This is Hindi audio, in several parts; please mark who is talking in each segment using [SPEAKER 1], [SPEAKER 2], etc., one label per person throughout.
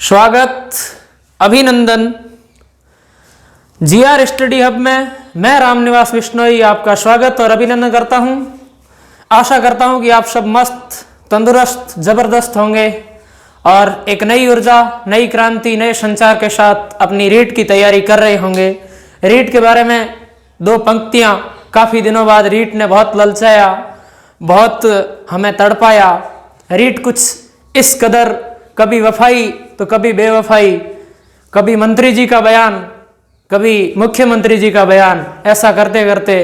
[SPEAKER 1] स्वागत, अभिनंदन। जीआर स्टडी हब में मैं रामनिवास बिश्नोई आपका स्वागत और अभिनंदन करता हूं। आशा करता हूं कि आप सब मस्त, तंदुरुस्त, जबरदस्त होंगे और एक नई ऊर्जा, नई क्रांति, नए संचार के साथ अपनी रीट की तैयारी कर रहे होंगे। रीट के बारे में दो पंक्तियां, काफ़ी दिनों बाद रीट ने बहुत ललचाया, बहुत हमें तड़पाया। रीट कुछ इस कदर, कभी वफाई तो कभी बेवफाई, कभी मंत्री जी का बयान, कभी मुख्यमंत्री जी का बयान, ऐसा करते करते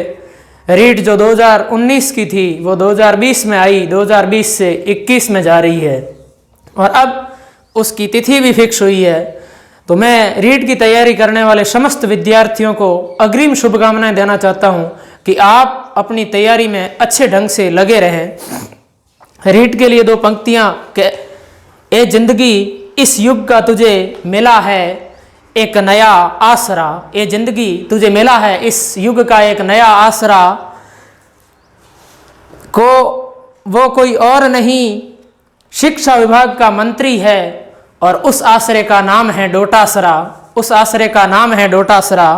[SPEAKER 1] रीट जो 2019 की थी वो 2020 में आई, 2020 से 21 में जा रही है और अब उसकी तिथि भी फिक्स हुई है। तो मैं रीट की तैयारी करने वाले समस्त विद्यार्थियों को अग्रिम शुभकामनाएं देना चाहता हूं कि आप अपनी तैयारी में अच्छे ढंग से लगे रहें। रीट के लिए दो पंक्तियां के ए जिंदगी इस युग का तुझे मिला है एक नया आसरा। ए जिंदगी तुझे मिला है इस युग का एक नया आसरा, को वो कोई और नहीं शिक्षा विभाग का मंत्री है और उस आसरे का नाम है डोटासरा। उस आसरे का नाम है डोटासरा।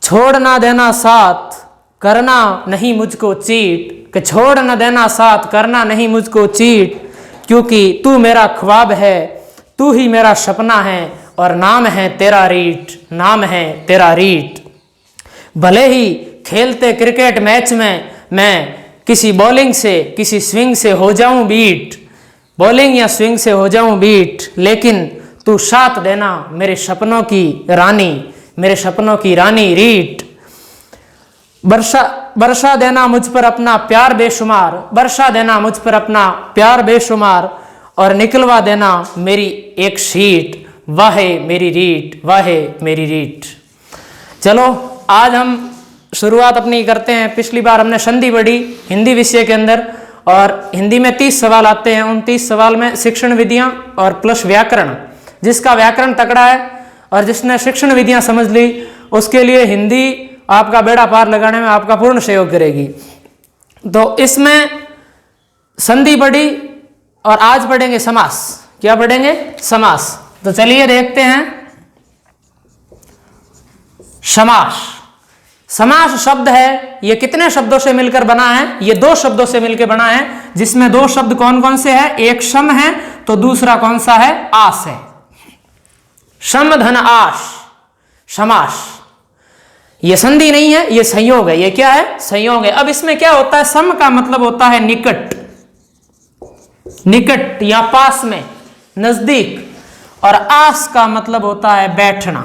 [SPEAKER 1] छोड़ ना देना साथ, करना नहीं मुझको चीट, कि छोड़ न देना साथ, करना नहीं मुझको चीट, क्योंकि तू मेरा ख्वाब है, तू ही मेरा सपना है और नाम है तेरा रीट, नाम है तेरा रीट। भले ही खेलते क्रिकेट मैच में मैं किसी बॉलिंग से, किसी स्विंग से हो जाऊं बीट, बॉलिंग या स्विंग से हो जाऊं बीट, लेकिन तू साथ देना मेरे सपनों की रानी, मेरे सपनों की रानी रीट। बरसा देना मुझ पर अपना प्यार बेशुमार, बरसा देना मुझ पर अपना प्यार बेशुमार और निकलवा देना मेरी एक शीट, वाहे मेरी रीट, वाहे मेरी रीट। चलो आज हम शुरुआत अपनी करते हैं। पिछली बार हमने संधि पढ़ी हिंदी विषय के अंदर और हिंदी में 30 सवाल आते हैं। उन 30 सवाल में शिक्षण विधियां और प्लस व्याकरण, जिसका व्याकरण तकड़ा है और जिसने शिक्षण विधियां समझ ली उसके लिए हिंदी आपका बेड़ा पार लगाने में आपका पूर्ण सहयोग करेगी। तो इसमें संधि पढ़ी और आज पढ़ेंगे समास। क्या पढ़ेंगे? समास। तो चलिए देखते हैं समास। समास शब्द है, ये कितने शब्दों से मिलकर बना है? ये दो शब्दों से मिलकर बना है, जिसमें दो शब्द कौन कौन से हैं? एक सम है तो दूसरा कौन सा है? आस है। सम धन आस, समास। ये संधि नहीं है, ये संयोग है। ये क्या है? संयोग है। अब इसमें क्या होता है? सम का मतलब होता है निकट, निकट या पास में, नजदीक, और आस का मतलब होता है बैठना।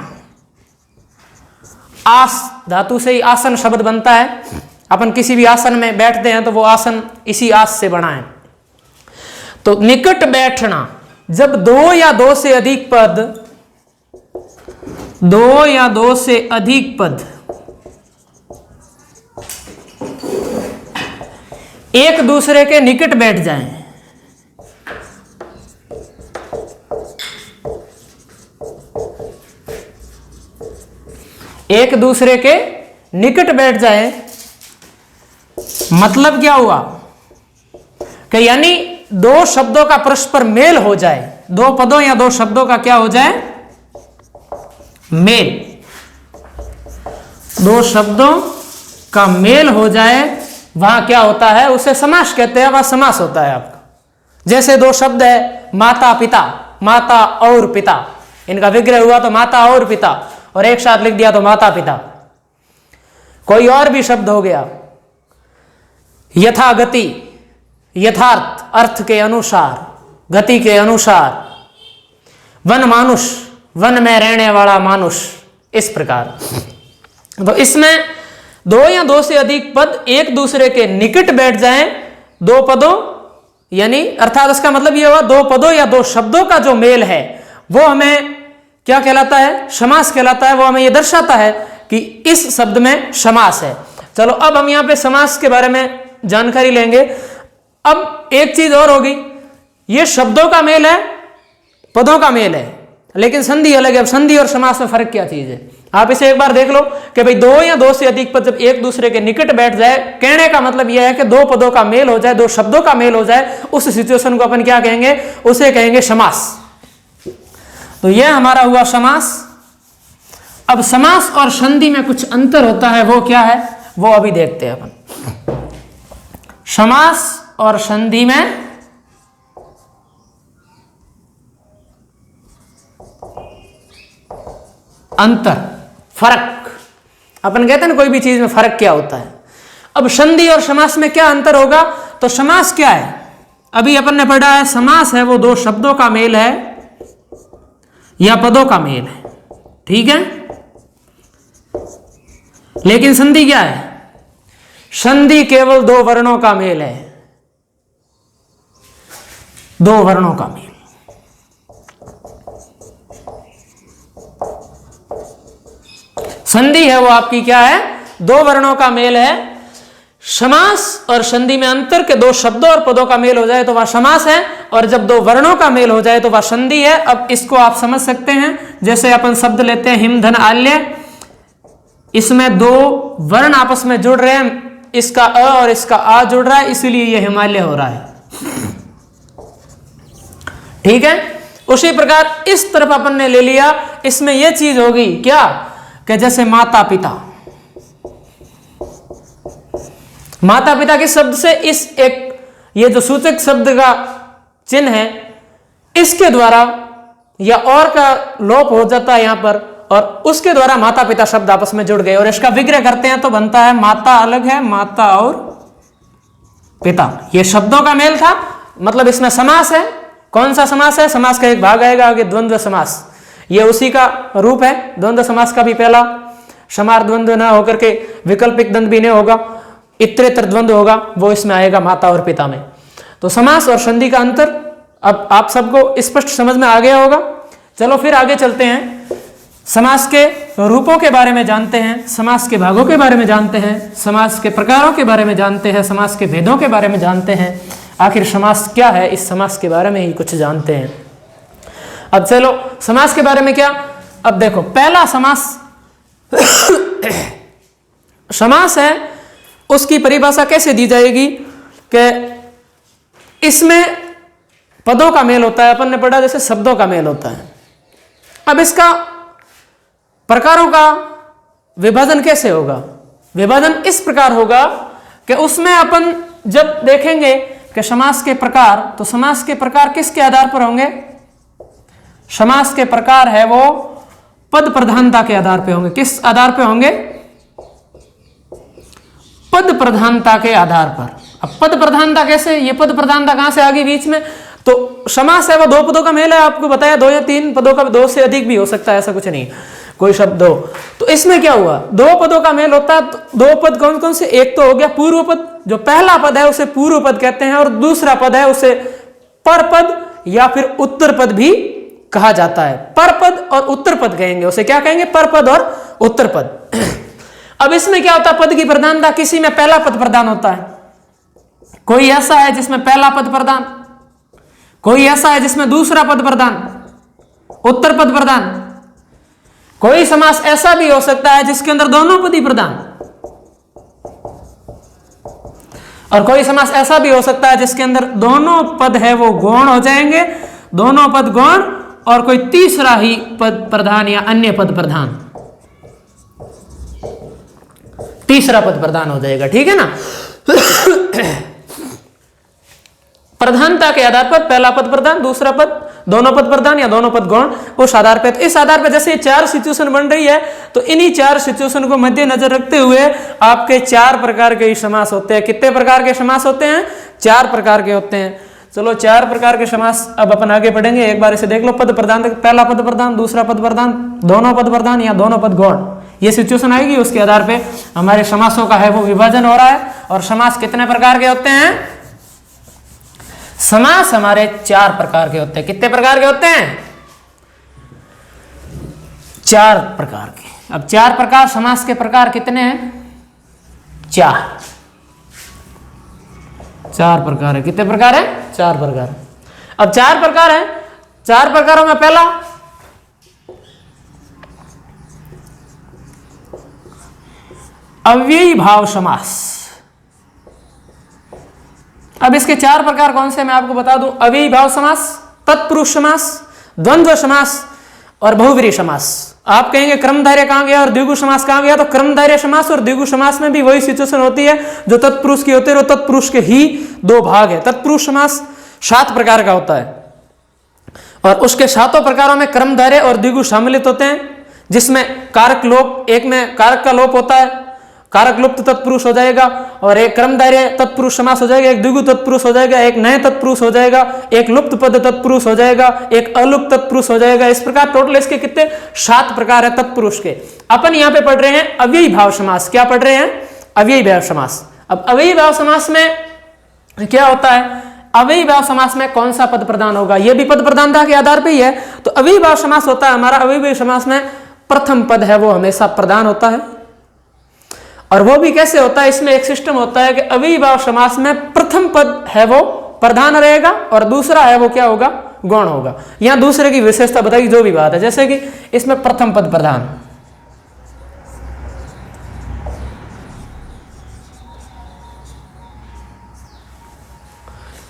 [SPEAKER 1] आस धातु से ही आसन शब्द बनता है। अपन किसी भी आसन में बैठते हैं तो वो आसन इसी आस से बना है। तो निकट बैठना, जब दो या दो से अधिक पद, दो या दो से अधिक पद एक दूसरे के निकट बैठ जाएं, एक दूसरे के निकट बैठ जाए, मतलब क्या हुआ कि यानी दो शब्दों का परस्पर मेल हो जाए, दो पदों या दो शब्दों का क्या हो जाए? मेल। दो शब्दों का मेल हो जाए, वहां क्या होता है? उसे समास कहते हैं। वह समास होता है आपका। जैसे दो शब्द है माता पिता, माता और पिता, इनका विग्रह हुआ तो माता और पिता, और एक साथ लिख दिया तो माता पिता। कोई और भी शब्द हो गया, यथागति, यथार्थ, अर्थ के अनुसार, गति के अनुसार, वन मानुष, वन में रहने वाला मानुष, इस प्रकार। तो इसमें दो या दो से अधिक पद एक दूसरे के निकट बैठ जाएं, दो पदों यानी अर्थात इसका मतलब यह हुआ दो पदों या दो शब्दों का जो मेल है वो हमें क्या कहलाता है? समास कहलाता है। वो हमें यह दर्शाता है कि इस शब्द में समास है। चलो अब हम यहां पे समास के बारे में जानकारी लेंगे। अब एक चीज और होगी, ये शब्दों का मेल है, पदों का मेल है, लेकिन संधि अलग है। अब संधि और समास में फर्क क्या चीज है? आप इसे एक बार देख लो कि भाई दो या दो से अधिक पद जब एक दूसरे के निकट बैठ जाए, कहने का मतलब यह है कि दो पदों का मेल हो जाए, दो शब्दों का मेल हो जाए, उस सिचुएशन को अपन क्या कहेंगे? उसे कहेंगे समास। तो यह हमारा हुआ समास। अब समास और संधि में कुछ अंतर होता है, वो क्या है वो अभी देखते हैं अपन। समास और संधि में अंतर, फर्क। अपन कहते हैं ना कोई भी चीज में फर्क क्या होता है। अब संधि और समास में क्या अंतर होगा, तो समास क्या है, अभी अपन ने पढ़ा है समास है वो दो शब्दों का मेल है या पदों का मेल है, ठीक है। लेकिन संधि क्या है, संधि केवल दो वर्णों का मेल है, दो वर्णों का मेल। संधि है वो आपकी क्या है, दो वर्णों का मेल है। समास और संधि में अंतर के दो शब्दों और पदों का मेल हो जाए तो वह समास है, और जब दो वर्णों का मेल हो जाए तो वह संधि है। अब इसको आप समझ सकते हैं, जैसे अपन शब्द लेते हैं हिम धन आल्य, इसमें दो वर्ण आपस में जुड़ रहे हैं, इसका अ और इसका आ जुड़ रहा है, इसीलिए यह हिमालय हो रहा है, ठीक है। उसी प्रकार इस तरफ अपन ने ले लिया, इसमें यह चीज होगी क्या कि जैसे माता पिता, माता पिता के शब्द से इस एक ये जो सूचक शब्द का चिन्ह है इसके द्वारा या और का लोप हो जाता है यहां पर, और उसके द्वारा माता पिता शब्द आपस में जुड़ गए और इसका विग्रह करते हैं तो बनता है माता अलग है, माता और पिता। ये शब्दों का मेल था, मतलब इसमें समास है। कौन सा समास है, समास का एक भाग आएगा आगे, द्वंद्व समास, ये उसी का रूप है। द्वंद्व समास का भी पहला समार द्वंद्व ना होकर के विकल्पिक द्वंद्व भी नहीं होगा, इतरेतर द्वंद्व होगा, वो इसमें आएगा माता और पिता में। तो समास और संधि का अंतर अब आप सबको स्पष्ट समझ में आ गया होगा। चलो फिर आगे चलते हैं, समास के रूपों के बारे में जानते हैं, समास के भागों के बारे में जानते हैं, समास के प्रकारों के बारे में जानते हैं, समास के भेदों के बारे में जानते हैं। आखिर समास क्या है, इस समास के बारे में ही कुछ जानते हैं। अब चलो समास के बारे में क्या, अब देखो पहला समास समास है, उसकी परिभाषा कैसे दी जाएगी कि इसमें पदों का मेल होता है, अपन ने पढ़ा जैसे शब्दों का मेल होता है। अब इसका प्रकारों का विभाजन कैसे होगा, विभाजन इस प्रकार होगा कि उसमें अपन जब देखेंगे कि समास के प्रकार, तो समास के प्रकार किसके आधार पर होंगे, समास के प्रकार है वो पद प्रधानता के आधार पे होंगे। किस आधार पे होंगे, पद प्रधानता के आधार पर। अब पद प्रधानता कैसे, ये पद प्रधानता कहां से आ गई बीच में, तो समास है वो दो पदों का मेल है, आपको बताया दो या तीन पदों का, दो से अधिक भी हो सकता है, ऐसा कुछ नहीं, कोई शब्द हो। तो इसमें क्या हुआ, दो पदों का मेल होता है। तो दो पद कौन कौन से, एक तो हो गया पूर्व पद, जो पहला पद है उसे पूर्व पद कहते हैं, और दूसरा पद है उसे पर पद या फिर उत्तर पद भी कहा जाता है। पर पद और उत्तर पद कहेंगे, उसे क्या कहेंगे, पर पद और उत्तर पद। अब इसमें क्या होता है, पद की प्रधानता, किसी में पहला पद प्रधान होता है, कोई ऐसा है जिसमें पहला पद प्रधान, कोई ऐसा है जिसमें दूसरा पद प्रधान, उत्तर पद प्रधान। कोई समास ऐसा भी हो सकता है जिसके अंदर दोनों पद ही प्रधान, और कोई समास ऐसा भी हो सकता है जिसके अंदर दोनों पद है वो गौण हो जाएंगे, दोनों पद गौण, और कोई तीसरा ही पद प्रधान या अन्य पद प्रधान, तीसरा पद प्रधान हो जाएगा, ठीक है ना। प्रधानता के आधार पर पहला पद प्रधान, दूसरा पद, दोनों पद प्रधान या दोनों पद गौण, उस आधार पर। तो इस आधार पर जैसे चार सिचुएशन बन रही है, तो इन्हीं चार सिचुएशन को मद्देनजर रखते हुए आपके चार प्रकार के समास होते हैं। कितने प्रकार के समास होते हैं, चार प्रकार के होते हैं। चलो चार प्रकार के समास अब अपन आगे पढ़ेंगे, एक बार इसे देख लो। पद प्रधान, पहला पद प्रधान, दूसरा पद प्रधान, दोनों पद प्रधान या दोनों पद गौण, ये सिचुएशन आएगी, उसके आधार पे हमारे समासों का है वो विभाजन हो रहा है। और समास कितने प्रकार के होते हैं, समास हमारे चार प्रकार के होते हैं। कितने प्रकार के होते हैं, चार प्रकार के। अब चार प्रकार, समास के प्रकार कितने हैं, चार, चार प्रकार है। कितने प्रकार है, चार प्रकार। अब चार प्रकार है, चार प्रकारों में पहला अव्ययी भाव समास। अब इसके चार प्रकार कौन से मैं आपको बता दूं, अव्ययी भाव समास, तत्पुरुष समास, द्वंद्व समास, और बहुव्रीहि समास। आप कहेंगे क्रमधारय कहां गया और द्विगु समास कहां गया, तो क्रमधारय समास और द्विगु समास में भी वही सिचुएशन होती है जो तत्पुरुष की होती है, और तत्पुरुष के ही दो भाग है। तत्पुरुष समास 7 प्रकार का होता है और उसके 7 प्रकारों में क्रमधारय और द्विगु सम्मिलित होते हैं, जिसमें कारक लोप, एक में कारक का लोप होता है, कारक लुप्त तत्पुरुष हो जाएगा, और एक क्रमधारय तत्पुरुष समास हो जाएगा, एक द्विगु तत्पुरुष हो जाएगा, एक नए तत्पुरुष हो जाएगा, एक लुप्त पद तत्पुरुष हो जाएगा, एक अलुप्त तत्पुरुष हो जाएगा। इस प्रकार टोटल इसके कितने 7 प्रकार है तत्पुरुष के। अपन यहाँ पे पढ़ रहे हैं अव्ययी भाव समास। क्या पढ़ रहे हैं? अव्ययी भाव समास। अब अव्ययी भाव समास में क्या होता है? अव्ययी भाव समास में कौन सा पद प्रधान होगा, यह भी पद प्रधानता के आधार पर ही है। तो अव्ययी भाव समास होता है हमारा, अव्ययी भाव समास में प्रथम पद है वो हमेशा प्रधान होता है। और वो भी कैसे होता है? इसमें एक सिस्टम होता है कि अव्ययी भाव समास में प्रथम पद है वो प्रधान रहेगा और दूसरा है वो क्या होगा? गौण होगा। यहां दूसरे की विशेषता बताई जो भी बात है, जैसे कि इसमें प्रथम पद प्रधान,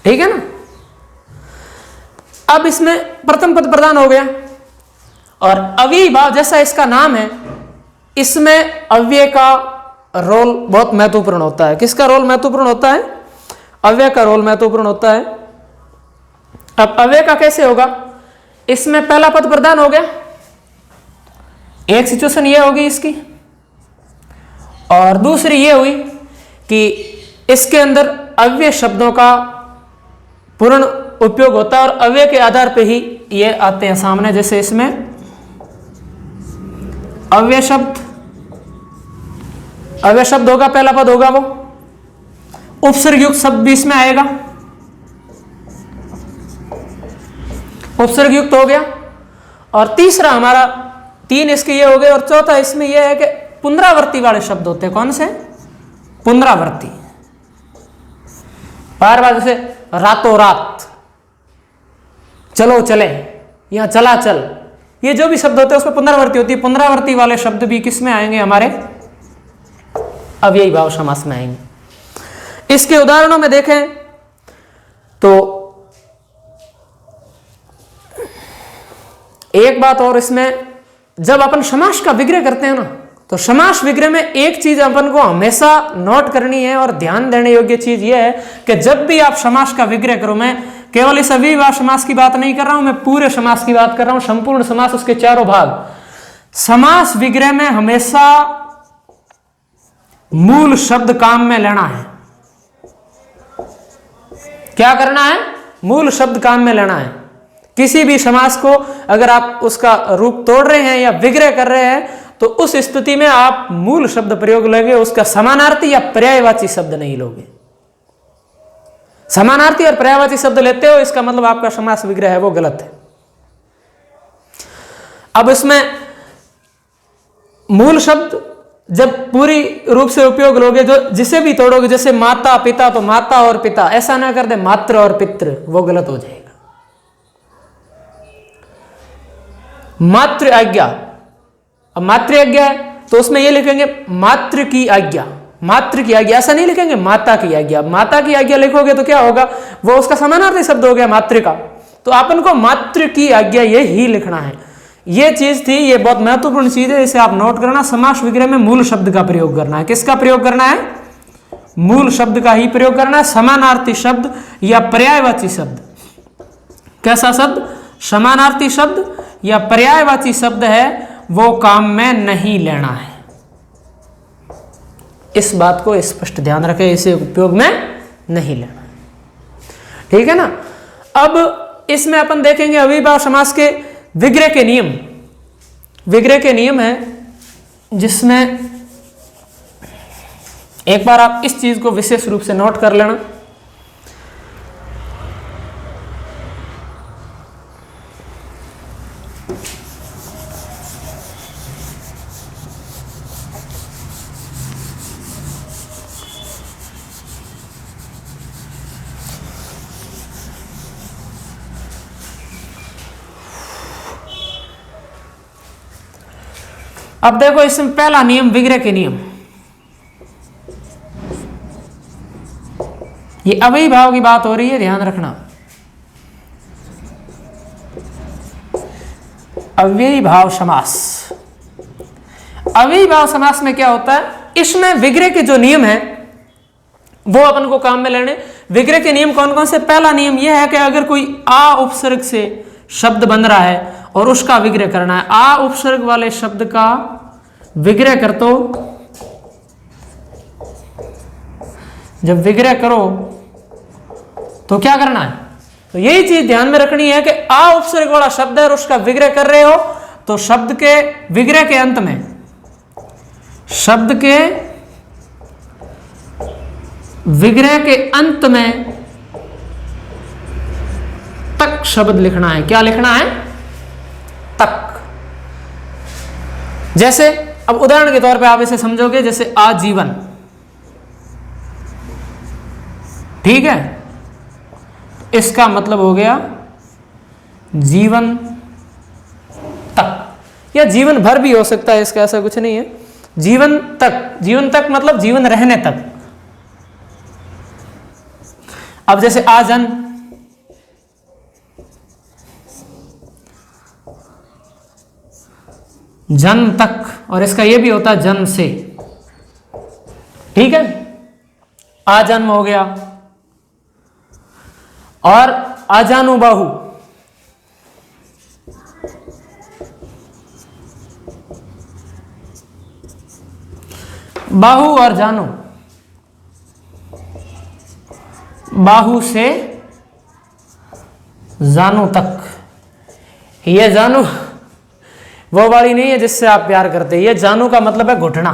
[SPEAKER 1] ठीक है ना। अब इसमें प्रथम पद प्रधान हो गया और अव्ययी भाव जैसा इसका नाम है, इसमें अव्यय का रोल बहुत महत्वपूर्ण होता है। किसका रोल महत्वपूर्ण होता है? अव्यय का रोल महत्वपूर्ण होता है। अब अव्यय का कैसे होगा? इसमें पहला पद प्रधान हो गया, एक सिचुएशन ये होगी इसकी, और दूसरी ये हुई कि इसके अंदर अव्यय शब्दों का पूर्ण उपयोग होता है और अव्यय के आधार पे ही ये आते हैं सामने। जैसे इसमें अव्यय शब्द होगा, पहला पद होगा वो। उपसर्ग युक्त शब्द भी इसमें आएगा, उपसर्ग युक्त हो गया। और तीसरा हमारा 3 इसके ये हो गए, और चौथा इसमें ये है कि पुनरावृत्ति वाले शब्द होते हैं। कौन से? पुनरावृत्ति, बार बार, जैसे रातों रात, चलो चले, या चला चल, ये जो भी शब्द होते हैं उसमें पुनरावृत्ति होती है। पुनरावृत्ति वाले शब्द भी किस में आएंगे? हमारे अव्ययी भाव समास में आएंगे। इसके उदाहरणों में देखें तो एक बात और, इसमें जब अपन समास का विग्रह करते हैं ना, तो समास विग्रह में एक चीज अपन को हमेशा नोट करनी है और ध्यान देने योग्य चीज यह है कि जब भी आप समास का विग्रह करो, मैं केवल इस अव्ययी भाव समास की बात नहीं कर रहा हूं, मैं पूरे समास की बात कर रहा हूं, संपूर्ण समास, उसके चारों भाग। समास विग्रह में हमेशा मूल शब्द काम में लेना है। क्या करना है? मूल शब्द काम में लेना है। किसी भी समास को अगर आप उसका रूप तोड़ रहे हैं या विग्रह कर रहे हैं, तो उस स्थिति में आप मूल शब्द प्रयोग लोगे, उसका समानार्थी या पर्यायवाची शब्द नहीं लोगे। समानार्थी और पर्यायवाची शब्द लेते हो, इसका मतलब आपका समास विग्रह है वो गलत है। अब इसमें मूल शब्द जब पूरी रूप से उपयोग लोगे, जो जिसे भी तोड़ोगे, जैसे माता पिता, तो माता और पिता, ऐसा ना कर दे मात्र और पितृ, वो गलत हो जाएगा। मातृ आज्ञा, अब मातृ आज्ञा है तो उसमें ये लिखेंगे मातृ की आज्ञा, मातृ की आज्ञा, ऐसा नहीं लिखेंगे माता की आज्ञा। माता की आज्ञा लिखोगे तो क्या होगा? वो उसका समानार्थी शब्द हो गया मातृ का। तो अपन को मातृ की आज्ञा ये ही लिखना है। ये चीज थी, ये बहुत महत्वपूर्ण चीज है, इसे आप नोट करना। समास विग्रह में मूल शब्द का प्रयोग करना है। किसका प्रयोग करना है? मूल शब्द का ही प्रयोग करना है। समानार्थी शब्द या पर्यायवाची शब्द, कैसा शब्द? समानार्थी शब्द या पर्यायवाची शब्द है वो काम में नहीं लेना है। इस बात को स्पष्ट ध्यान रखें, इसे उपयोग में नहीं लेना, ठीक है ना। अब इसमें अपन देखेंगे अव्ययी भाव समास के विग्रह के नियम। विग्रह के नियम है जिसमें एक बार आप इस चीज को विशेष रूप से नोट कर लेना। अब देखो इसमें पहला नियम विग्रह के नियम, ये अव्ययी भाव की बात हो रही है, ध्यान रखना। अव्ययी भाव समास। अव्ययी भाव समास में क्या होता है, इसमें विग्रह के जो नियम है वो अपन को काम में लेने। विग्रह के नियम कौन कौन से? पहला नियम यह है कि अगर कोई आ उपसर्ग से शब्द बन रहा है और उसका विग्रह करना है, आ उपसर्ग वाले शब्द का विग्रह कर, तो जब विग्रह करो तो क्या करना है, तो यही चीज ध्यान में रखनी है कि आ उपसर्ग वाला शब्द है और उसका विग्रह कर रहे हो तो शब्द के विग्रह के अंत में, शब्द के विग्रह के अंत में तक शब्द लिखना है। क्या लिखना है? तक। जैसे अब उदाहरण के तौर पे आप इसे समझोगे, जैसे आजीवन, ठीक है, इसका मतलब हो गया जीवन तक, या जीवन भर भी हो सकता है, इसका ऐसा कुछ नहीं है। जीवन तक, जीवन तक मतलब जीवन रहने तक। अब जैसे आजन, जन्म तक, और इसका यह भी होता है जन्म से, ठीक है, आजन्म हो गया। और आजानु बाहु, बाहु और जानू, बाहु से जानू तक। ये जानू वो वाली नहीं है जिससे आप प्यार करते, ये जानू का मतलब है घुटना,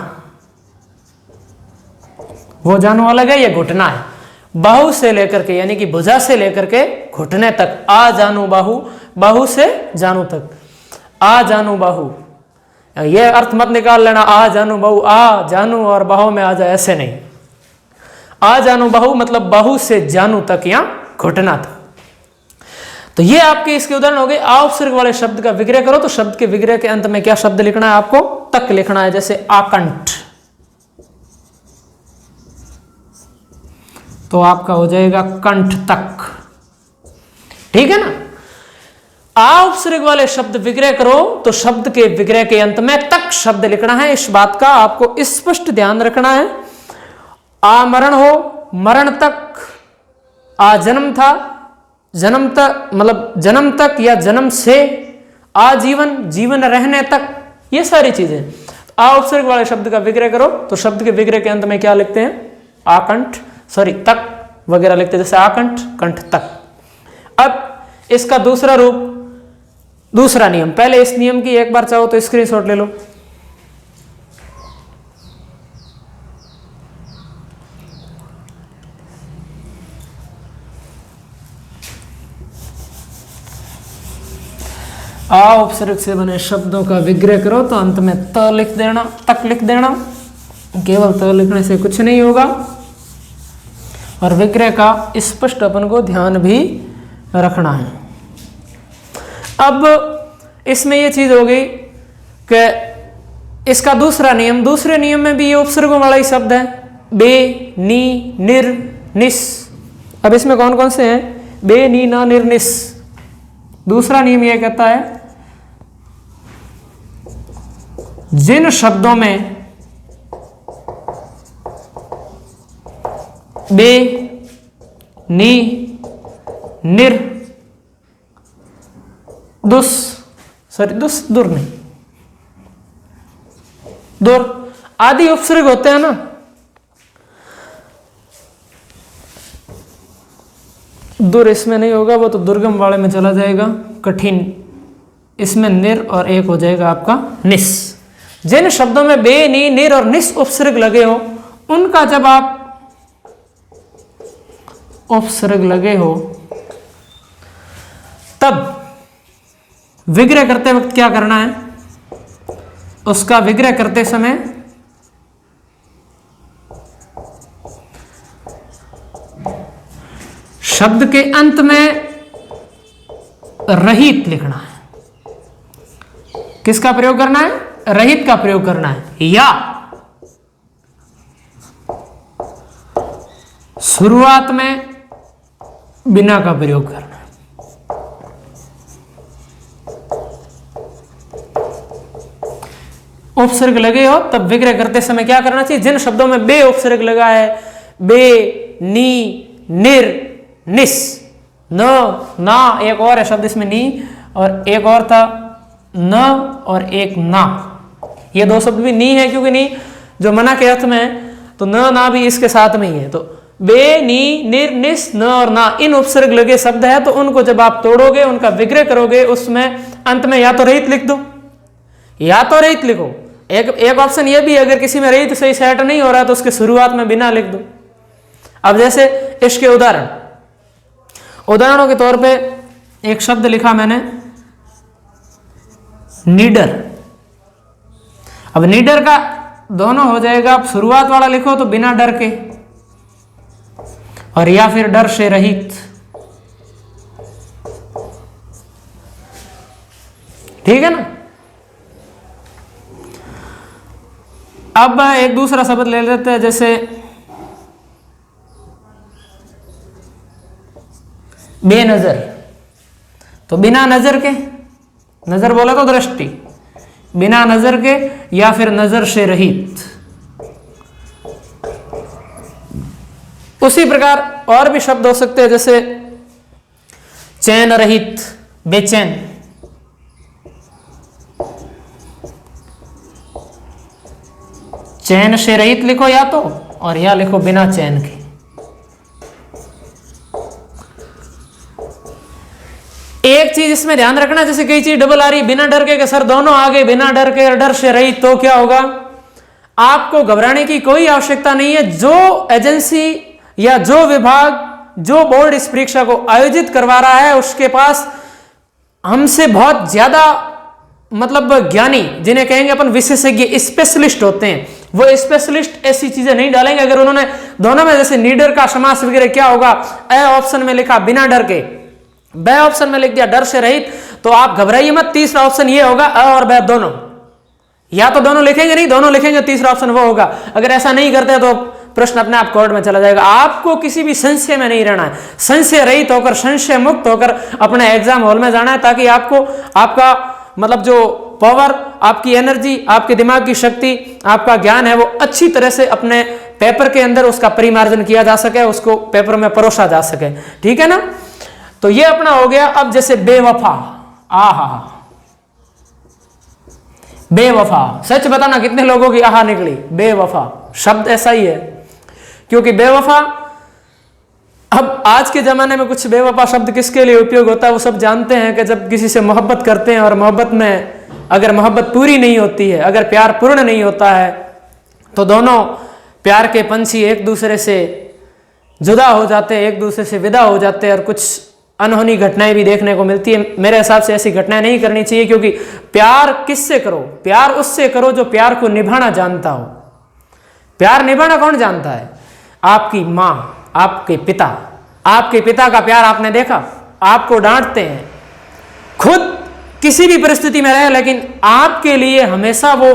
[SPEAKER 1] वो जानू अलग है, ये घुटना है। बाहु से लेकर के यानी कि भुजा से लेकर के घुटने तक, आ जानू बाहु, बाहु से जानू तक, आ जानू बाहु। ये अर्थ मत निकाल लेना आ जानू बाहु, आ जानू और बाहु में आ जाए, ऐसे नहीं। आ जानू बाहु मतलब बाहु से जानू तक या घुटना तक। तो ये आपके इसके उदाहरण हो गए। आ उपसर्ग वाले शब्द का विग्रह करो तो शब्द के विग्रह के अंत में क्या शब्द लिखना है आपको? तक लिखना है। जैसे आकंठ, तो आपका हो जाएगा कंठ तक, ठीक है ना। आ उपसर्ग वाले शब्द विग्रह करो तो शब्द के विग्रह के अंत में तक शब्द लिखना है। इस बात का आपको स्पष्ट ध्यान रखना है। आमरण हो, मरण तक, आ जन्म था, जन्म तक मतलब जन्म तक या जन्म से, आजीवन, जीवन रहने तक, ये सारी चीजें। आ उपसर्ग वाले शब्द का विग्रह करो तो शब्द के विग्रह के अंत में क्या लिखते हैं? आकंठ, सॉरी तक वगैरह लिखते हैं, जैसे आकंठ, कंठ तक। अब इसका दूसरा रूप, दूसरा नियम। पहले इस नियम की एक बार चाहो तो स्क्रीनशॉट ले लो। आ उपसर्ग से बने शब्दों का विग्रह करो तो अंत में त लिख देना, तक लिख देना। केवल त लिखने से कुछ नहीं होगा और विग्रह का स्पष्ट अपन को ध्यान भी रखना है। अब इसमें यह चीज हो गई कि इसका दूसरा नियम, दूसरे नियम में भी ये उपसर्गों वाला ही शब्द है, बे, नी, निर, निस। अब इसमें कौन कौन से हैं? बे, नी, ना, निर, निस। दूसरा नियम यह कहता है जिन शब्दों में बे, नी, निर, दुस, सॉरी दुस, दुर नहीं, दुर आदि उपसर्ग होते हैं ना, दुर इसमें नहीं होगा, वो तो दुर्गम वाले में चला जाएगा, कठिन। इसमें निर और एक हो जाएगा आपका निस। जिन शब्दों में बे, नी, निर और निस उपसर्ग लगे हो, उनका जब आप उपसर्ग लगे हो तब विग्रह करते वक्त क्या करना है? उसका विग्रह करते समय शब्द के अंत में रहित लिखना है। किसका प्रयोग करना है? रहित का प्रयोग करना है। या शुरुआत में बिना का प्रयोग करना है। उपसर्ग लगे हो तब विग्रह करते समय क्या करना चाहिए? जिन शब्दों में बे उपसर्ग लगा है, बे, नी, निर, निस, न, ना, एक और है शब्द इसमें नी, और एक और था न, और एक ना। ये दो शब्द भी नी है क्योंकि नी जो मना के अर्थ में है, तो न ना भी इसके साथ में ही है। तो बे, नी, निर, निस, न और ना इन उपसर्ग लगे शब्द है, तो उनको जब आप तोड़ोगे, उनका विग्रह करोगे, उसमें अंत में या तो रहित लिख दो या तो रहित लिखो। एक ऑप्शन ये भी है, अगर किसी में रहित सही सेट नहीं हो रहा तो उसके शुरुआत में बिना लिख दो। अब जैसे इसके उदाहरणों के तौर पे एक शब्द लिखा मैंने नीडर। अब नीडर का दोनों हो जाएगा, आप शुरुआत वाला लिखो तो बिना डर के, और या फिर डर से रहित। ठीक है ना। अब एक दूसरा शब्द ले लेते हैं, जैसे बेनजर। तो बिना नजर के, नजर बोला तो दृष्टि, बिना नजर के या फिर नजर से रहित। उसी प्रकार और भी शब्द हो सकते हैं, जैसे चैन रहित, बेचैन। चैन से रहित लिखो या तो, और या लिखो बिना चैन के। एक चीज इसमें ध्यान रखना, जैसे कई चीज डबल आ रही बिना डर के सर दोनों आगे, बिना डर के और डर से रहित, तो क्या होगा? आपको घबराने की कोई आवश्यकता नहीं है। जो एजेंसी या जो विभाग, जो बोर्ड इस परीक्षा को आयोजित करवा रहा है, उसके पास हमसे बहुत ज्यादा मतलब ज्ञानी, जिन्हें कहेंगे अपन विशेषज्ञ, स्पेशलिस्ट होते हैं, वो स्पेशलिस्ट ऐसी चीजें नहीं डालेंगे। अगर उन्होंने दोनों में, जैसे नीडर का समास वगैरह क्या होगा, ए ऑप्शन में लिखा बिना डर के, बे ऑप्शन में लिख दिया डर से रहित, तो आप घबराइए मत। तीसरा ऑप्शन ये होगा, अ और बे दोनों, या तो दोनों लिखेंगे, नहीं दोनों लिखेंगे, तीसरा ऑप्शन वो होगा। अगर ऐसा नहीं करते तो प्रश्न अपने आप कोर्ट में चला जाएगा। आपको किसी भी संशय में नहीं रहना है, संशय रहित होकर, संशय मुक्त होकर अपने एग्जाम हॉल में जाना है, ताकि आपको आपका मतलब जो पावर, आपकी एनर्जी, आपके दिमाग की शक्ति, आपका ज्ञान है, वो अच्छी तरह से अपने पेपर के अंदर उसका परिमार्जन किया जा सके, उसको पेपर में परोसा जा सके। ठीक है ना। तो ये अपना हो गया। अब जैसे बेवफा, आहा, बेवफा, सच बताना कितने लोगों की आहा निकली? बेवफा शब्द ऐसा ही है, क्योंकि बेवफा, अब आज के जमाने में कुछ बेवफा शब्द किसके लिए उपयोग होता है वो सब जानते हैं, कि जब किसी से मोहब्बत करते हैं और मोहब्बत में अगर मोहब्बत पूरी नहीं होती है, अगर प्यार पूर्ण नहीं होता है, तो दोनों प्यार के पंछी एक दूसरे से जुदा हो जाते हैं, एक दूसरे से विदा हो जाते हैं, और कुछ अनहोनी घटनाएं भी देखने को मिलती है। मेरे हिसाब से ऐसी घटनाएं नहीं करनी चाहिए, क्योंकि प्यार किससे करो? प्यार उससे करो जो प्यार को निभाना जानता हो। प्यार निभाना कौन जानता है? आपकी माँ, आपके पिता। आपके पिता का प्यार आपने देखा, आपको डांटते हैं, खुद किसी भी परिस्थिति में रहे, लेकिन आपके लिए हमेशा वो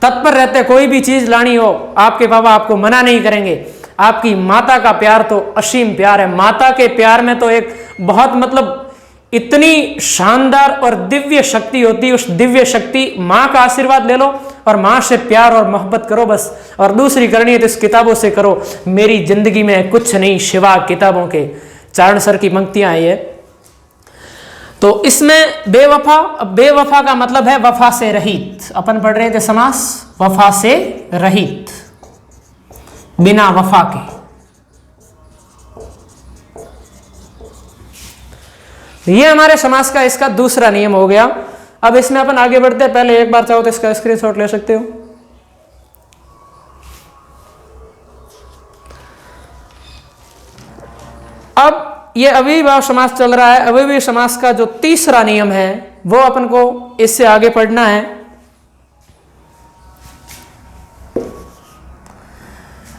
[SPEAKER 1] तत्पर रहते। कोई भी चीज लानी हो, आपके पापा आपको मना नहीं करेंगे। आपकी माता का प्यार तो असीम प्यार है। माता के प्यार में तो एक बहुत मतलब इतनी शानदार और दिव्य शक्ति होती है। उस दिव्य शक्ति, माँ का आशीर्वाद ले लो और माँ से प्यार और मोहब्बत करो बस। और दूसरी करनी है तो इस किताबों से करो। मेरी जिंदगी में कुछ नहीं सिवा किताबों के, चारण सर की पंक्तियां हैं ये। तो इसमें बेवफा, बेवफा का मतलब है वफा से रहित। अपन पढ़ रहे थे समास, वफा से रहित, बिना वफा के। ये हमारे समास का इसका दूसरा नियम हो गया। अब इसमें अपन आगे बढ़ते हैं। पहले एक बार चाहो तो इसका स्क्रीनशॉट ले सकते हो। अब ये अव्ययीभाव समास चल रहा है। अव्ययीभाव समास का जो तीसरा नियम है वो अपन को इससे आगे पढ़ना है।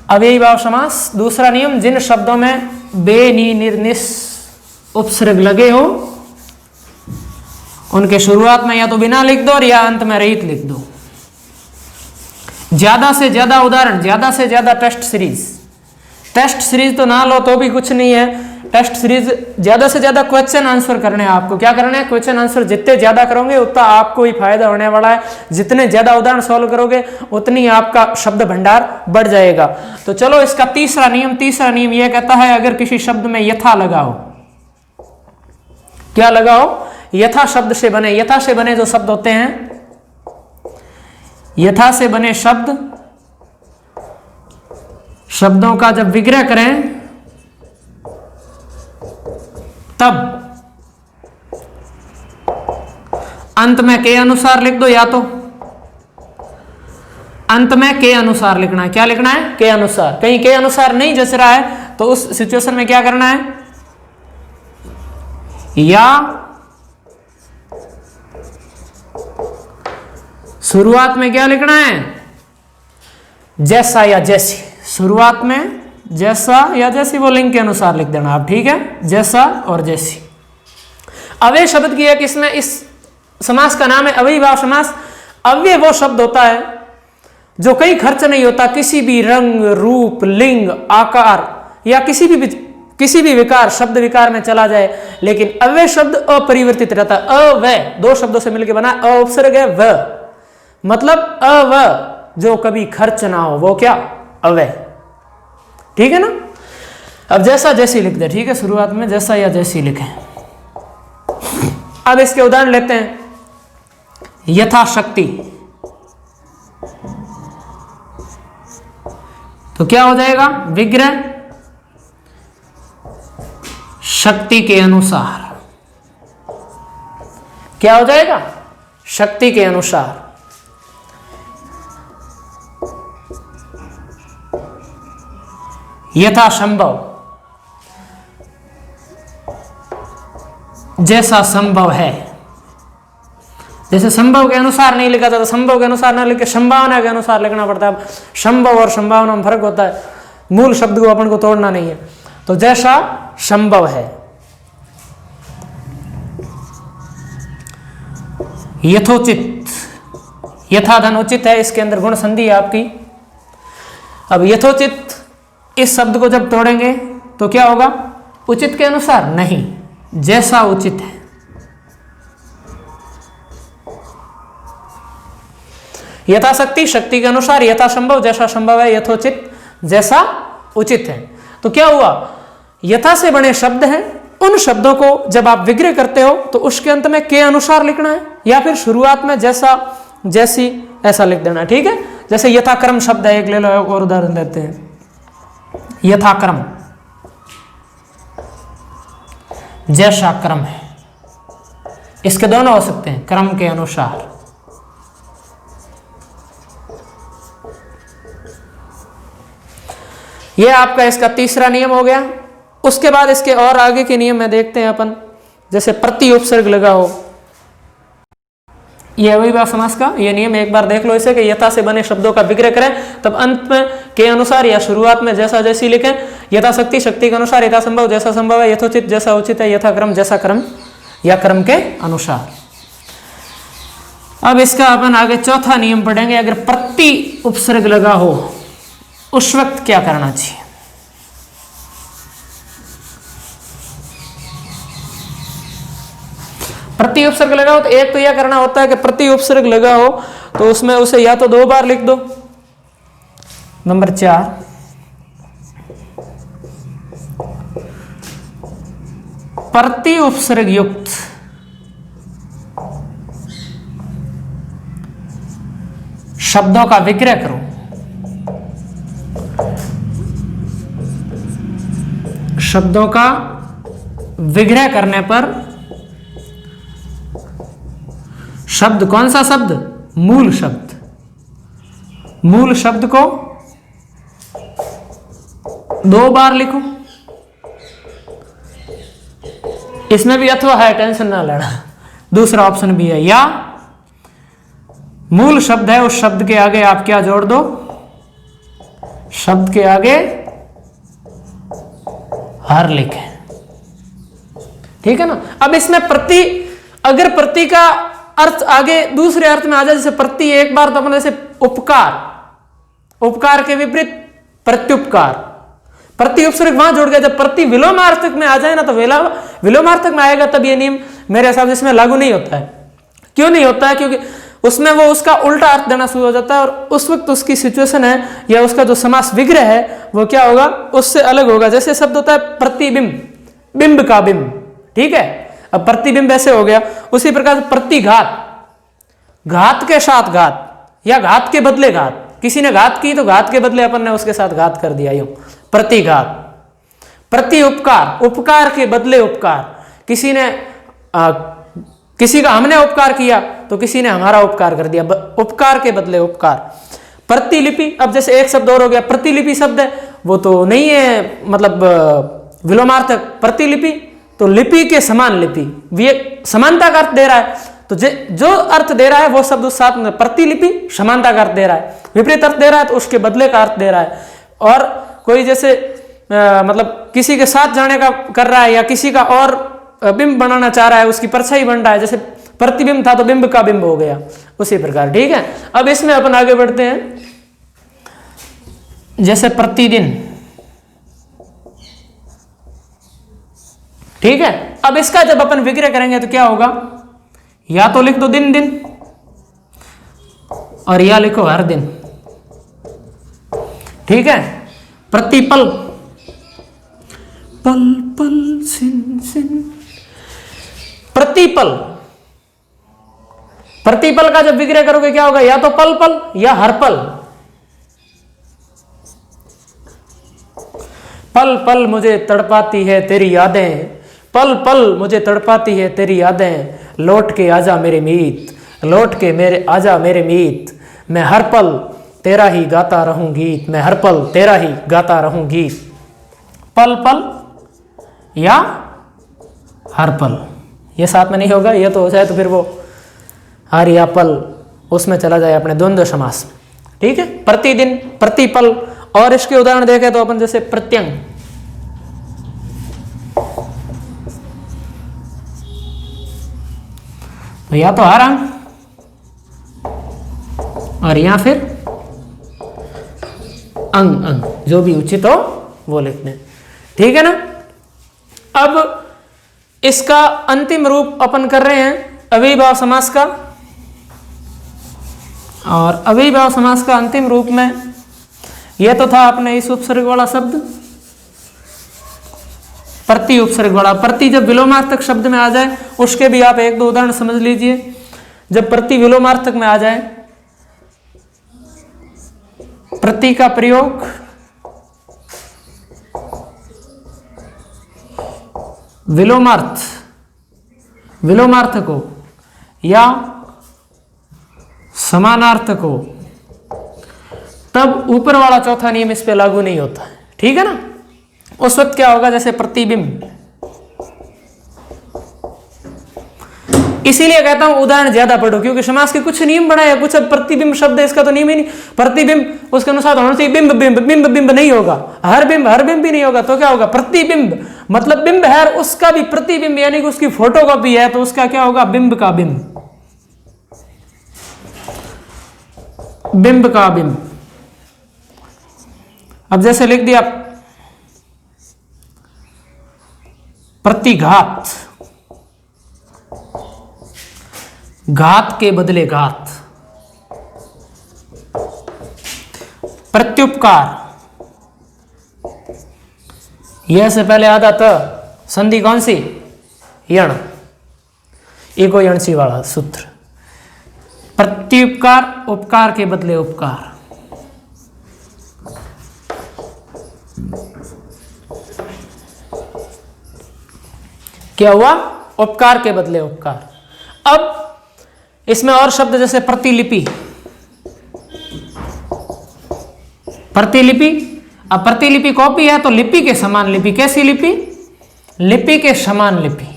[SPEAKER 1] अव्ययीभाव समास दूसरा नियम, जिन शब्दों में बे, नी, निर, निस उपसर्ग लगे हो उनके शुरुआत में या तो बिना लिख दो और या अंत में रहित लिख दो। ज्यादा से ज्यादा उदाहरण, ज्यादा से ज्यादा टेस्ट सीरीज। टेस्ट सीरीज तो ना लो तो भी कुछ नहीं है, टेस्ट सीरीज ज्यादा से ज्यादा क्वेश्चन आंसर करने हैं आपको। क्या करना है? क्वेश्चन आंसर जितने ज्यादा करोगे उतना आपको ही फायदा होने वाला है। जितने ज्यादा उदाहरण सॉल्व करोगे उतनी आपका शब्द भंडार बढ़ जाएगा। तो चलो इसका तीसरा नियम यह कहता है अगर किसी शब्द में यथा लगाओ, क्या लगाओ? यथा शब्द से बने, यथा से बने जो शब्द होते हैं, यथा से बने शब्दों का जब विग्रह करें तब अंत में के अनुसार लिख दो, या तो अंत में के अनुसार लिखना है। क्या लिखना है? के अनुसार। कहीं के अनुसार नहीं जच रहा है तो उस सिचुएशन में क्या करना है? या शुरुआत में क्या लिखना है? जैसा या जैसी। शुरुआत में जैसा या जैसी वो लिंग के अनुसार लिख देना आप, ठीक है? जैसा और जैसी। अव्यय शब्द की एक इसमें इस समास का नाम है अव्ययीभाव समास। अव्यय वो शब्द होता है जो कहीं खर्च नहीं होता, किसी भी रंग, रूप, लिंग, आकार या किसी भी विकार, शब्द विकार में चला जाए, लेकिन अव्यय शब्द अपरिवर्तित रहता है। अव्यय दो शब्दों से मिलकर बना, अ उपसर्ग है व, मतलब अव जो कभी खर्च ना हो, वो क्या? अव्यय, ठीक है ना? अब जैसा जैसी लिख दे, ठीक है? शुरुआत में जैसा या जैसी लिखें। अब इसके उदाहरण लेते हैं। यथाशक्ति, तो क्या हो जाएगा? विग्रह शक्ति के अनुसार। क्या हो जाएगा? शक्ति के अनुसार। यथासंभव, जैसा संभव है। जैसे संभव के अनुसार नहीं लिखा था तो संभव के अनुसार ना लिख के संभावना के अनुसार लिखना पड़ता है। संभव और संभावना में फर्क होता है, मूल शब्द को अपन को तोड़ना नहीं है। तो जैसा संभव है। यथोचित, यथाधन उचित है, इसके अंदर गुण संधि है आपकी। अब यथोचित इस शब्द को जब तोड़ेंगे तो क्या होगा? उचित के अनुसार नहीं, जैसा उचित है। यथाशक्ति शक्ति के अनुसार, यथासंभव जैसा संभव है, यथोचित जैसा उचित है। तो क्या हुआ? यथा से बने शब्द हैं, उन शब्दों को जब आप विग्रह करते हो तो उसके अंत में के अनुसार लिखना है, या फिर शुरुआत में जैसा जैसी ऐसा लिख देना, ठीक है? जैसे यथाक्रम शब्द है, एक ले लो, और उदाहरण देते हैं। यथाक्रम, जैसा क्रम है, इसके दोनों हो सकते हैं, क्रम के अनुसार। यह आपका इसका तीसरा नियम हो गया। उसके बाद इसके और आगे के नियम में देखते हैं अपन। जैसे प्रति उपसर्ग लगा हो, यह अव्ययीभाव समास का यह नियम एक बार देख लो इसे, कि यथा से बने शब्दों का विग्रह करें तब अंत में के अनुसार या शुरुआत में जैसा जैसी लिखें। यथाशक्ति शक्ति के अनुसार, यथासंभव जैसा संभव है, यथोचित जैसा उचित है, यथाक्रम जैसा क्रम या क्रम के अनुसार। अब इसका अपन आगे चौथा नियम पढ़ेंगे। अगर प्रति उपसर्ग लगा हो उस वक्त क्या करना चाहिए? प्रति उपसर्ग लगा हो तो एक तो यह करना होता है कि प्रति उपसर्ग लगा हो तो उसमें उसे या तो 2 बार लिख दो। नंबर 4, प्रति उपसर्ग युक्त शब्दों का विग्रह करो। शब्दों का विग्रह करने पर शब्द, कौन सा शब्द? मूल शब्द। मूल शब्द को 2 बार लिखो। इसमें भी अथवा है, टेंशन ना लेना। दूसरा ऑप्शन भी है, या मूल शब्द है उस शब्द के आगे आप क्या जोड़ दो? शब्द के आगे हर लिखें, ठीक है ना? अब इसमें प्रति, अगर प्रति का अर्थ आगे दूसरे अर्थ में आ जाए, जैसे प्रति एक बार तो अपन जैसे उपकार, उपकार के विपरीत प्रत्युपकार, प्रति उपसर्ग वहां जुड़ गया, जब प्रति विलोमार्थक में आ जाए ना तो विलोमार्थक में आएगा तब ये नियम मेरे हिसाब से इसमें लागू नहीं होता है। क्यों नहीं होता है? क्योंकि उसमें वो उसका उल्टा अर्थ देना शुरू हो जाता है और उस वक्त उसकी सिचुएशन है या उसका जो समास विग्रह है वो क्या होगा, उससे अलग होगा। जैसे शब्द होता है प्रतिबिंब, बिंब का बिंब, ठीक है। अब प्रतिबिंब ऐसे हो गया। उसी प्रकार प्रतिघात, घात के साथ घात या घात के बदले घात, किसी ने घात की तो घात के बदले अपन ने उसके साथ घात कर दिया, यूं प्रतिघात। प्रति उपकार, उपकार के बदले उपकार, किसी ने किसी का हमने उपकार किया तो किसी ने हमारा उपकार कर दिया, उपकार के बदले उपकार। प्रतिलिपि, अब जैसे एक शब्द और हो गया प्रतिलिपि शब्द है, वो तो नहीं है मतलब विलोमार्थक। प्रतिलिपि तो लिपि के समान लिपि, ये समानता का अर्थ दे रहा है, तो जो अर्थ दे रहा है वो शब्द उस साथ में प्रतिलिपि समानता का अर्थ दे रहा है, विपरीत अर्थ दे रहा है तो उसके बदले का अर्थ दे रहा है। और कोई जैसे मतलब किसी के साथ जाने का कर रहा है या किसी का और बिंब बनाना चाह रहा है, उसकी परछाई बन रहा है, जैसे प्रतिबिंब था तो बिंब का बिंब हो गया, उसी प्रकार, ठीक है। अब इसमें अपन आगे बढ़ते हैं, जैसे प्रतिदिन, ठीक है। अब इसका जब अपन विग्रह करेंगे तो क्या होगा, या तो लिख दो दिन दिन और या लिखो हर दिन, ठीक है। प्रतिपल, पल पल सिन सिन, प्रतिपल, प्रतिपल का जब विग्रह करोगे क्या होगा, या तो पल पल या हर पल। पल पल मुझे तड़पाती है तेरी यादें, पल पल मुझे तड़पाती है तेरी यादें, लौट के आजा मेरे मीत, लौट के मेरे आजा मेरे मीत, मैं हर पल तेरा ही गाता रहूं गीत, मैं हर पल तेरा ही गाता रहूं गीत। पल पल या हर पल, ये साथ में नहीं होगा, ये तो हो जाए तो फिर वो हर या पल उसमें चला जाए अपने द्वंद्व समास, ठीक है। प्रतिदिन, प्रतिपल, और इसके उदाहरण देखें तो अपन जैसे प्रत्यंग, तो या तो हर अंग और या फिर अंग अंग, जो भी उचित हो वो लिखने, ठीक है ना। अब इसका अंतिम रूप अपन कर रहे हैं अव्ययीभाव समास का, और अव्ययीभाव समास का अंतिम रूप में यह तो था अपने इस उपसर्ग वाला शब्द प्रति उपसर्ग वाला। प्रति जब विलोमार्थक शब्द में आ जाए उसके भी आप एक दो उदाहरण समझ लीजिए। जब प्रति विलोमार्थक में आ जाए, प्रति का प्रयोग विलोमार्थ, विलोमार्थ को या समानार्थ को, तब ऊपर वाला चौथा नियम इस पे लागू नहीं होता है, ठीक है ना। उस वक्त क्या होगा, जैसे प्रतिबिंब, इसीलिए कहता हूं उदाहरण ज्यादा पढ़ो, क्योंकि समास के कुछ नियम बनाए, कुछ अब प्रतिबिंब शब्द है इसका तो नियम ही नहीं, प्रतिबिंब उसके अनुसार होना चाहिए, बिंब बिंब बिंब बिंब नहीं होगा, हर बिंब भी नहीं होगा, तो क्या होगा, प्रतिबिंब मतलब बिंब है और उसका भी प्रतिबिंब यानी कि उसकी फोटोकॉपी है, तो उसका क्या होगा, बिंब का बिंब, बिंब का बिंब। अब जैसे लिख दिया प्रतिघात, घात के बदले घात। प्रत्युपकार, यह से पहले आता था संधि कौन सी, यण, एको यणसी वाला सूत्र। प्रत्युपकार, उपकार के बदले उपकार। क्या हुआ, उपकार के बदले उपकार। अब इसमें और शब्द जैसे प्रतिलिपि, प्रतिलिपि, अब प्रतिलिपि कॉपी है तो लिपि के समान लिपि, कैसी लिपि, लिपि के समान लिपि।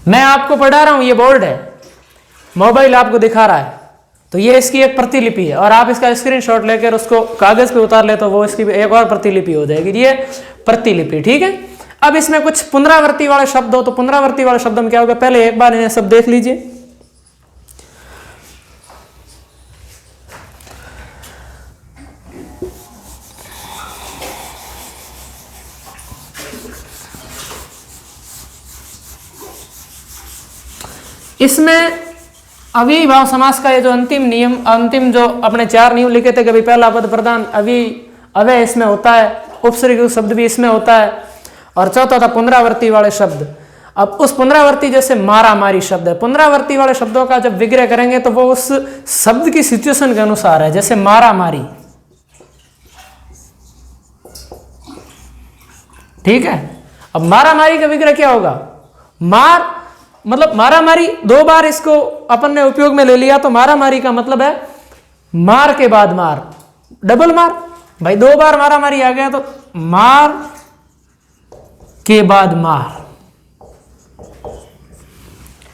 [SPEAKER 1] मैं आपको पढ़ा रहा हूं, ये बोर्ड है, मोबाइल आपको दिखा रहा है, तो ये इसकी एक प्रतिलिपि है, और आप इसका स्क्रीनशॉट लेकर उसको कागज पे उतार ले तो वो इसकी एक और प्रतिलिपि हो जाएगी, ये प्रतिलिपि, ठीक है। अब इसमें कुछ पुनरावृत्ति वाले शब्द हो, तो पुनरावृत्ति वाले शब्द में क्या होगा, पहले एक बार इन्हें सब देख लीजिए। इसमें अव्ययीभाव समास का ये जो अंतिम नियम, अंतिम जो अपने 4 नियम लिखे थे कि भाई पहला पद प्रधान अव्यय इसमें होता है, उपसर्ग शब्द भी इसमें होता है, और चौथा था पुनरावर्ती वाले शब्द। अब उस पुनरावर्ती जैसे मारा मारी शब्द है, पुनरावर्ती वाले शब्दों का जब विग्रह करेंगे तो वो उस शब्द की सिचुएशन के अनुसार है। जैसे मारा मारी, ठीक है। अब मारा मारी का विग्रह क्या होगा? मार मतलब मारा मारी 2 बार इसको अपन ने उपयोग में ले लिया, तो मारा मारी का मतलब है मार के बाद मार, डबल मार। भाई 2 बार मारा मारी आ गया तो मार के बाद मार।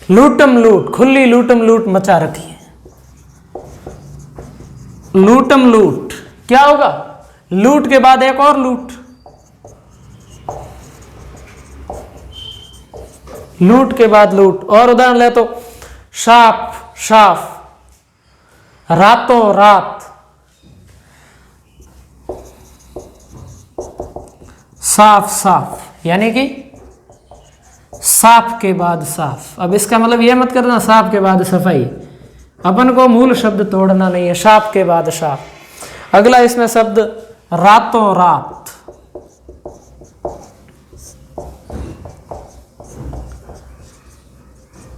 [SPEAKER 1] लूटम लूट, खुली लूटम लूट मचा रखी है। लूटम लूट क्या होगा? लूट के बाद एक और लूट, लूट के बाद लूट। और उदाहरण ले तो साफ साफ, रातों रात, साफ साफ, यानी कि साफ के बाद साफ। अब इसका मतलब यह मत करना साफ के बाद सफाई, अपन को मूल शब्द तोड़ना नहीं है, साफ के बाद साफ। अगला इसमें शब्द रातों रात,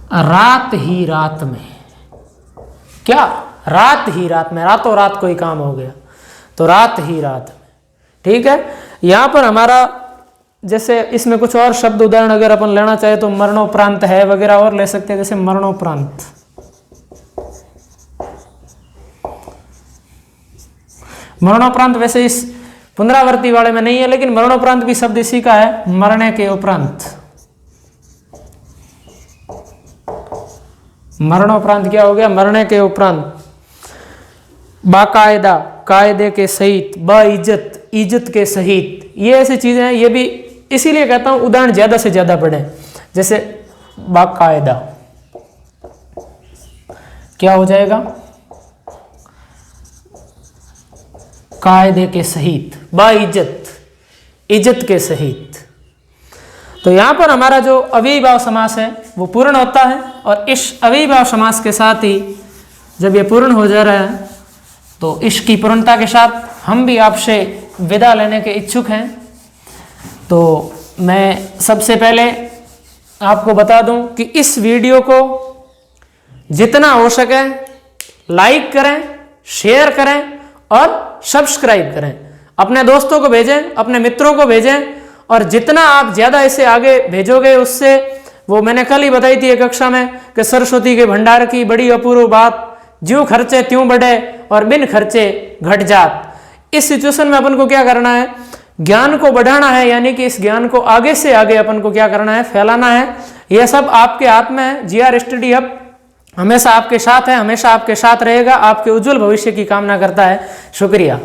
[SPEAKER 1] रात ही रात में। क्या? रात ही रात में, रातों रात कोई काम हो गया तो रात ही रात में, ठीक है। यहां पर हमारा जैसे इसमें कुछ और शब्द उदाहरण अगर अपन लेना चाहे तो मरणोपरांत है वगैरह और ले सकते हैं। जैसे मरणोपरांत, मरणोपरांत वैसे इस पुनरावर्ती वाले में नहीं है, लेकिन मरणोपरांत भी शब्द इसी का है, मरने के उपरांत। मरणोपरांत क्या हो गया? मरने के उपरांत। बाकायदा, कायदे के सहित, बाइज्जत, इज्जत के सहित, ये ऐसी चीजें हैं। ये भी इसीलिए कहता हूं उदाहरण ज्यादा से ज्यादा पढ़ें। जैसे बाकायदा क्या हो जाएगा? कायदे के सहित, बाइज्जत, इज्जत के सहित। तो यहां पर हमारा जो अव्ययीभाव समास है वो पूर्ण होता है, और इस अव्ययीभाव समास के साथ ही जब ये पूर्ण हो जा रहा है तो इसकी पूर्णता के साथ हम भी आपसे विदा लेने के इच्छुक हैं। तो मैं सबसे पहले आपको बता दूं कि इस वीडियो को जितना हो सके लाइक करें, शेयर करें और सब्सक्राइब करें। अपने दोस्तों को भेजें, अपने मित्रों को भेजें, और जितना आप ज़्यादा इसे आगे भेजोगे उससे, वो मैंने कल ही बताई थी एक कक्षा में कि सरस्वती के भंडार की बड़ी अपूर्व बात, ज्यों खर्चे त्यों बढ़े और बिन खर्चे घट जात। इस सिचुएशन में अपन को क्या करना है? ज्ञान को बढ़ाना है, यानी कि इस ज्ञान को आगे से आगे अपन को क्या करना है? फैलाना है। यह सब आपके हाथ में है। जीआर स्टडी हब हमेशा आपके साथ है, हमेशा आपके साथ रहेगा, आपके उज्जवल भविष्य की कामना करता है। शुक्रिया।